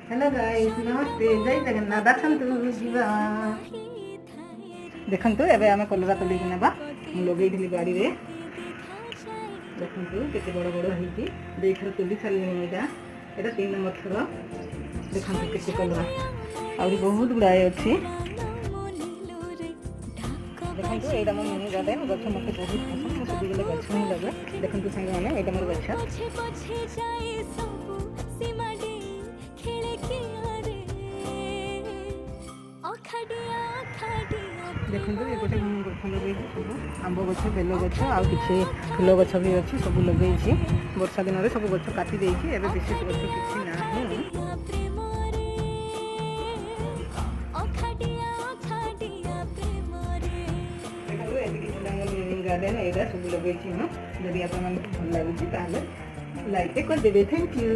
Hello guys नमस्ते जय जगन्नाथ आसतु जीवा देखंतु एबे आमे कलरा तोली कि नेबा मु लगेइथिली बाड़ी रे देखंतु केते बड़ बड़ हेइची देखर तोली साली एटा एटा 3 नंबर थर देखंतु केते कलरा आउरी बहुत गुडाए अछि देखंतु एटा मो मिनी गार्डन गछ मते बहुत पसंद मो सब गेले गछ ही लगे देखंतु संग माने एटा मोर गछ देखो ये गोटे गछ लगे सब आंब गछ बेल गछ आउ किसी फूल गछ भी अच्छी सब लगे वर्षा दिन में सब गछ काटी देछि एबे विशेष गछ किछि नाही गार्डन एरा सब लगे छी जदि आपन मन भल लागै छी ताले लाइक कर देबे थैंक यू।